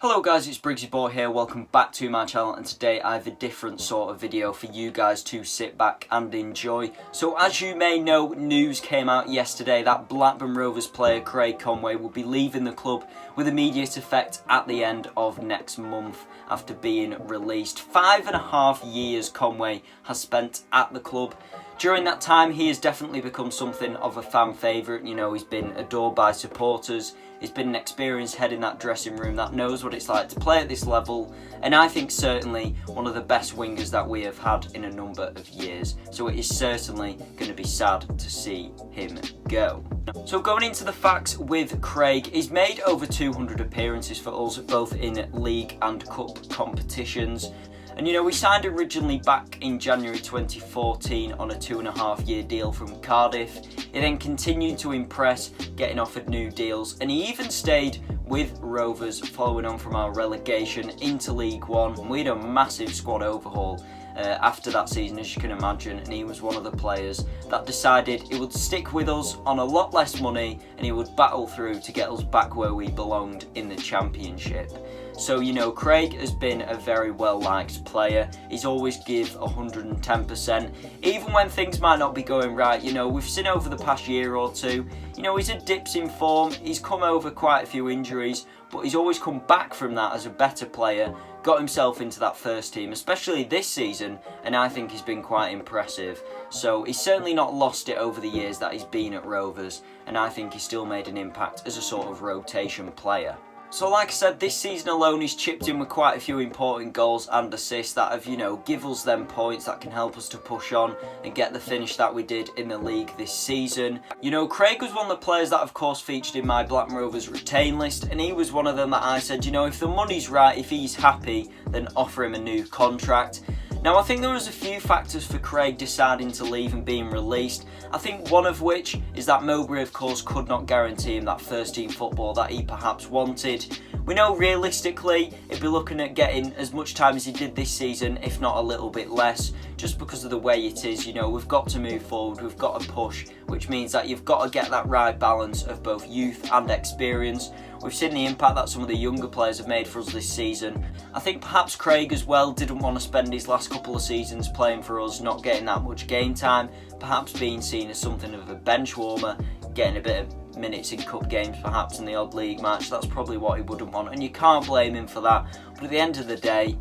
Hello guys, it's Briggsyboy here, welcome back to my channel, and today I have a different sort of video for you guys to sit back and enjoy. So as you may know, news came out yesterday that Blackburn Rovers player Craig Conway will be leaving the club with immediate effect at the end of next month after being released. 5.5 years Conway has spent at the club. During that time, he has definitely become something of a fan favourite. You know, he's been adored by supporters. He's been an experienced head in that dressing room that knows what it's like to play at this level. And I think certainly one of the best wingers that we have had in a number of years. So it is certainly going to be sad to see him go. So going into the facts with Craig, he's made over 200 appearances for us, both in league and cup competitions. And you know, we signed originally back in January 2014 on a 2.5-year deal from Cardiff. He then continued to impress, getting offered new deals, and he even stayed with Rovers following on from our relegation into League One. We had a massive squad overhaul after that season, as you can imagine, and he was one of the players that decided he would stick with us on a lot less money and he would battle through to get us back where we belonged in the Championship. So, you know, Craig has been a very well-liked player. He's always give 110%, even when things might not be going right. You know, we've seen over the past year or two, you know, he's had dips in form. He's come over quite a few injuries, but he's always come back from that as a better player, got himself into that first team, especially this season, and I think he's been quite impressive. So he's certainly not lost it over the years that he's been at Rovers, and I think he's still made an impact as a sort of rotation player. So like I said, this season alone he's chipped in with quite a few important goals and assists that have, you know, give us them points that can help us to push on and get the finish that we did in the league this season. You know, Craig was one of the players that of course featured in my Blackburn Rovers retain list, and he was one of them that I said, you know, if the money's right, if he's happy, then offer him a new contract. Now, I think there was a few factors for Craig deciding to leave and being released. I think one of which is that Mowbray, of course, could not guarantee him that first-team football that he perhaps wanted. We know realistically he'd be looking at getting as much time as he did this season, if not a little bit less, just because of the way it is. You know, we've got to move forward, we've got to push, which means that you've got to get that right balance of both youth and experience. We've seen the impact that some of the younger players have made for us this season. I think perhaps Craig as well didn't want to spend his last couple of seasons playing for us, not getting that much game time, perhaps being seen as something of a bench warmer, getting a bit of minutes in cup games perhaps in the odd league match. That's probably what he wouldn't want, and you can't blame him for that. But at the end of the day,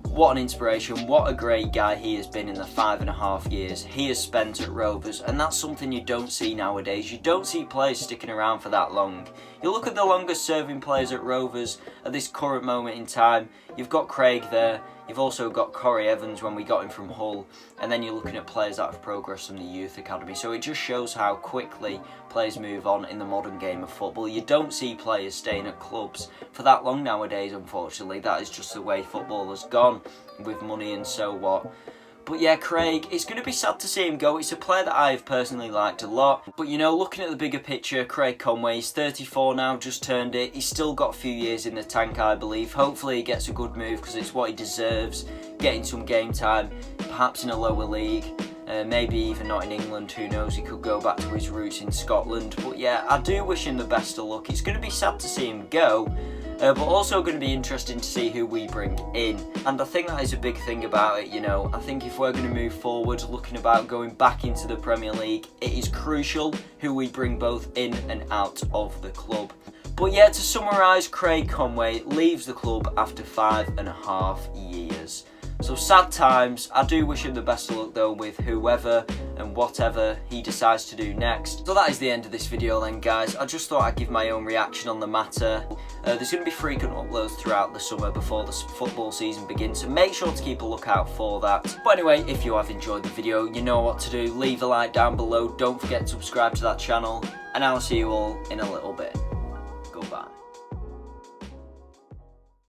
what an inspiration, what a great guy he has been in the 5.5 years he has spent at Rovers, and that's something you don't see nowadays. You don't see players sticking around for that long. You look at the longest serving players at Rovers at this current moment in time, you've got Craig there, you've also got Corey Evans when we got him from Hull, and then you're looking at players that have progressed from the youth academy. So it just shows how quickly players move on in the modern game of football. You don't see players staying at clubs for that long nowadays, unfortunately. That is just the way football has gone with money and so what. But yeah, Craig, it's going to be sad to see him go. It's a player that I've personally liked a lot. But you know, looking at the bigger picture, Craig Conway, he's 34 now, just turned it. He's still got a few years in the tank, I believe. Hopefully he gets a good move because it's what he deserves. Getting some game time, perhaps in a lower league. Maybe even not in England, who knows, he could go back to his roots in Scotland. But yeah, I do wish him the best of luck. It's going to be sad to see him go, but also going to be interesting to see who we bring in. And I think that is a big thing about it, you know. I think if we're going to move forward, looking about going back into the Premier League, it is crucial who we bring both in and out of the club. But yeah, to summarise, Craig Conway leaves the club after 5.5 years. So sad times. I do wish him the best of luck though with whoever and whatever he decides to do next. So that is the end of this video then, guys. I just thought I'd give my own reaction on the matter. There's going to be frequent uploads throughout the summer before the football season begins, so make sure to keep a lookout for that. But anyway, if you have enjoyed the video, you know what to do. Leave a like down below. Don't forget to subscribe to that channel, and I'll see you all in a little bit. Goodbye.